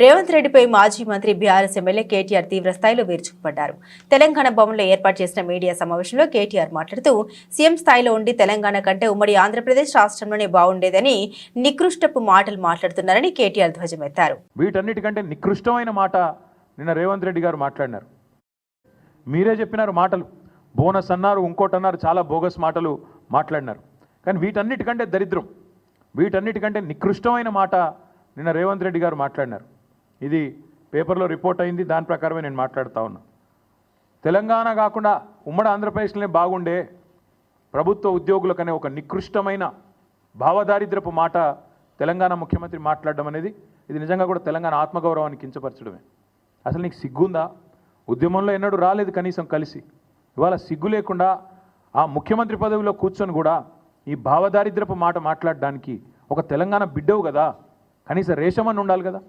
రేవంత్ రెడ్డిపై మాజీ మంత్రి బీఆర్ఎస్ ఎమ్మెల్యే కేటీఆర్ తీవ్ర స్థాయిలో విరుచుకుపడ్డారు. తెలంగాణ భవన్లో ఏర్పాటు చేసిన మీడియా సమావేశంలో కేటీఆర్ మాట్లాడుతూ సీఎం స్థాయిలో ఉండి తెలంగాణ కంటే ఉమ్మడి ఆంధ్రప్రదేశ్ రాష్ట్రంలోనే బాగుండేదని నికృష్టపు మాటలు మాట్లాడుతున్నారని కేటీఆర్ ధ్వజమెత్తారు. వీటన్నిటికంటే నికృష్టమైన మాట నిన్న రేవంత్ రెడ్డి గారు మాట్లాడినారు. మీరే చెప్పినారు మాటలు, బోనస్ అన్నారు, ఇంకోటి అన్నారు, చాలా బోగస్ మాటలు మాట్లాడినారు. కానీ వీటన్నిటికంటే దరిద్రం, వీటన్నిటికంటే నికృష్టమైన మాట నిన్న రేవంత్ రెడ్డి గారు మాట్లాడినారు. ఇది పేపర్లో రిపోర్ట్ అయింది, దాని ప్రకారమే నేను మాట్లాడుతూ ఉన్నా. తెలంగాణ కాకుండా ఉమ్మడి ఆంధ్రప్రదేశ్లోనే బాగుండే ప్రభుత్వ ఉద్యోగులకనే ఒక నికృష్టమైన భావదారిద్రపు మాట తెలంగాణ ముఖ్యమంత్రి మాట్లాడడం అనేది ఇది నిజంగా కూడా తెలంగాణ ఆత్మగౌరవాన్ని కించపరచడమే. అసలు నీకు సిగ్గుందా? ఉద్యమంలో ఎన్నడూ రాలేదు కనీసం కలిసి, ఇవాళ సిగ్గు లేకుండా ఆ ముఖ్యమంత్రి పదవిలో కూర్చొని కూడా ఈ భావదారిద్రపు మాట మాట్లాడడానికి ఒక తెలంగాణ బిడ్డవు కదా, కనీసం రేషమని ఉండాలి కదా.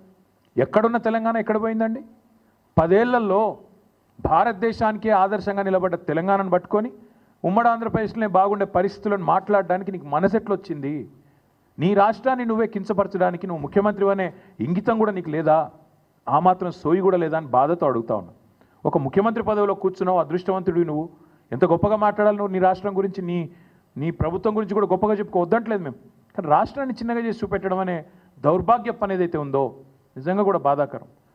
ఎక్కడున్న తెలంగాణ ఎక్కడ పోయిందండి? 10 ఏళ్లలో భారతదేశానికే ఆదర్శంగా నిలబడ్డ తెలంగాణను పట్టుకొని ఉమ్మడి ఆంధ్రప్రదేశ్లోనే బాగుండే పరిస్థితులను మాట్లాడడానికి నీకు మనసెట్లొచ్చింది? నీ రాష్ట్రాన్ని నువ్వే కించపరచడానికి నువ్వు ముఖ్యమంత్రి అనే ఇంగితం కూడా నీకు లేదా? ఆ మాత్రం సోయి కూడా లేదా అని బాధతో అడుగుతా ఉన్నా. ఒక ముఖ్యమంత్రి పదవిలో కూర్చున్నావు, అదృష్టవంతుడివి నువ్వు. ఎంత గొప్పగా మాట్లాడాలి నువ్వు నీ రాష్ట్రం గురించి, నీ ప్రభుత్వం గురించి కూడా గొప్పగా చెప్పుకోవద్దంటలేదు మేము. కానీ రాష్ట్రాన్ని చిన్నగా చేసి చూపెట్టడం అనే దౌర్భాగ్యం అనేది అయితే ఉందో నిజంగా కూడా బాధాకరం.